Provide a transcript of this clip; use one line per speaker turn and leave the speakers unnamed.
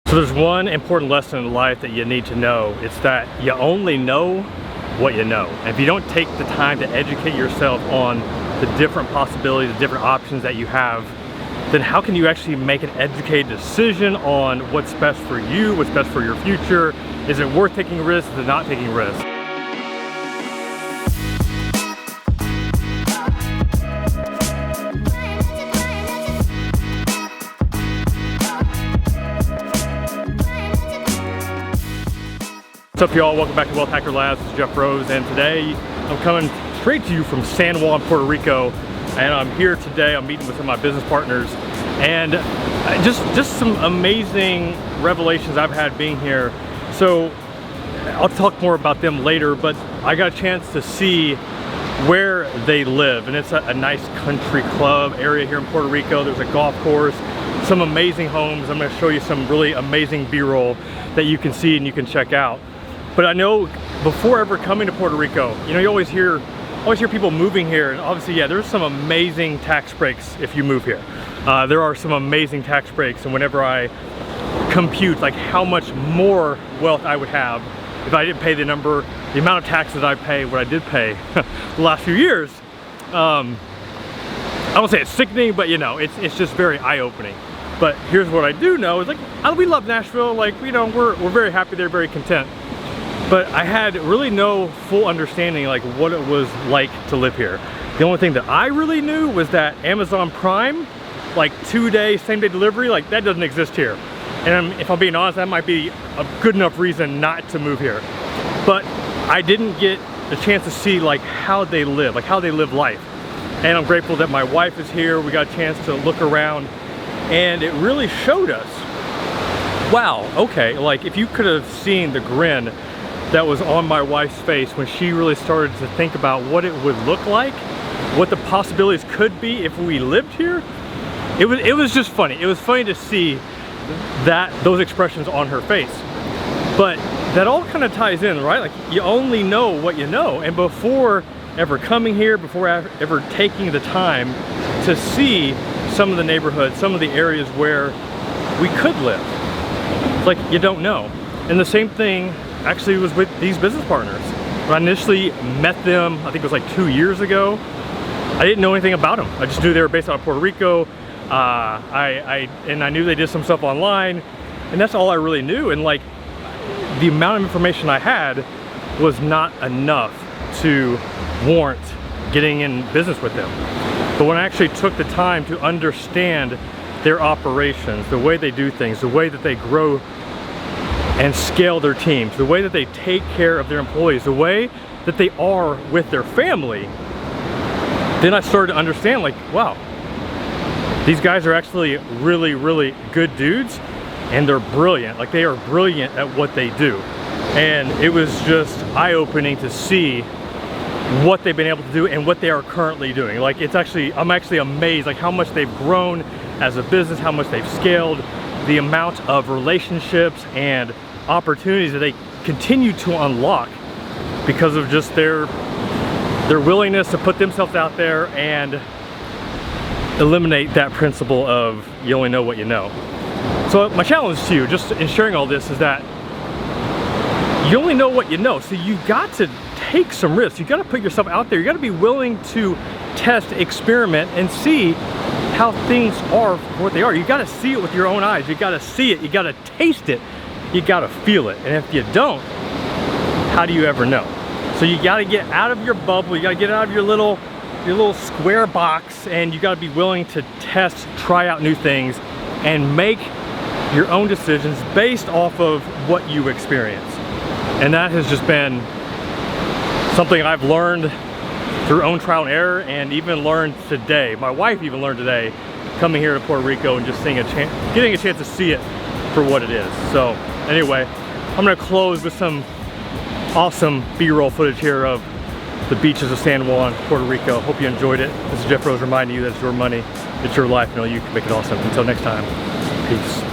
So there's one important lesson in life that you need to know. It's that you only know what you know. And if you don't take the time to educate yourself on the different possibilities, the different options that you have, then how can you actually make an educated decision on what's best for you, what's best for your future? Is it worth taking risks? Is it not taking risks? What's up, y'all? Welcome back to Wealth Hacker Labs. This is Jeff Rose, and today I'm coming straight to you from San Juan, Puerto Rico, and I'm here today. I'm meeting with some of my business partners, and just some amazing revelations I've had being here. So I'll talk more about them later, but I got a chance to see where they live, and it's a nice country club area here in Puerto Rico. There's a golf course, some amazing homes. I'm going to show you some really amazing B-roll that you can see and you can check out. But I know before ever coming to Puerto Rico, you know, you always hear people moving here, and obviously, yeah, there's some amazing tax breaks if you move here. There are some amazing tax breaks, and whenever I compute like how much more wealth I would have if I didn't pay the amount of taxes I pay, what I did pay the last few years, I won't say it's sickening, but you know, it's just very eye-opening. But here's what I do know is, like, we love Nashville, like, you know, we're very happy there, very content. But I had really no full understanding like what it was like to live here. The only thing that I really knew was that Amazon Prime, like 2-day, same-day delivery, like that doesn't exist here. And if I'm being honest, that might be a good enough reason not to move here. But I didn't get a chance to see like how they live, like how they live life. And I'm grateful that my wife is here. We got a chance to look around, and it really showed us, wow, okay, like if you could have seen the grin that was on my wife's face when she really started to think about what it would look like, what the possibilities could be if we lived here. It was just funny. It was funny to see those expressions on her face. But that all kind of ties in, right? Like, you only know what you know. And before ever coming here, before ever taking the time to see some of the neighborhoods, some of the areas where we could live, it's like you don't know. And the same thing actually was with these business partners. When I initially met them, I think it was like 2 years ago, I didn't know anything about them. I just knew they were based out of Puerto Rico. And I knew they did some stuff online, and that's all I really knew. And like, the amount of information I had was not enough to warrant getting in business with them. But when I actually took the time to understand their operations, the way they do things, the way that they grow and scale their teams, the way that they take care of their employees, the way that they are with their family, then I started to understand, like, wow, these guys are actually really, really good dudes, and they're brilliant. Like, they are brilliant at what they do. And it was just eye-opening to see what they've been able to do and what they are currently doing. Like, I'm actually amazed, like, how much they've grown as a business, how much they've scaled, the amount of relationships and opportunities that they continue to unlock because of just their willingness to put themselves out there and eliminate that principle of you only know what you know. So my challenge to you, just in sharing all this, is that you only know what you know. So you got to take some risks. You got to put yourself out there. You got to be willing to test, experiment, and see how things are for what they are. You got to see it with your own eyes. You got to see it. You got to taste it. You got to feel it. And if you don't, how do you ever know? So you got to get out of your bubble. You got to get out of your little square box, and you got to be willing to test, try out new things, and make your own decisions based off of what you experience. And that has just been something I've learned through own trial and error, and even learned today. My wife even learned today, coming here to Puerto Rico and just getting a chance to see it for what it is. So anyway, I'm gonna close with some awesome B-roll footage here of the beaches of San Juan, Puerto Rico. Hope you enjoyed it. This is Jeff Rose reminding you that it's your money, it's your life, and you can make it awesome. Until next time, peace.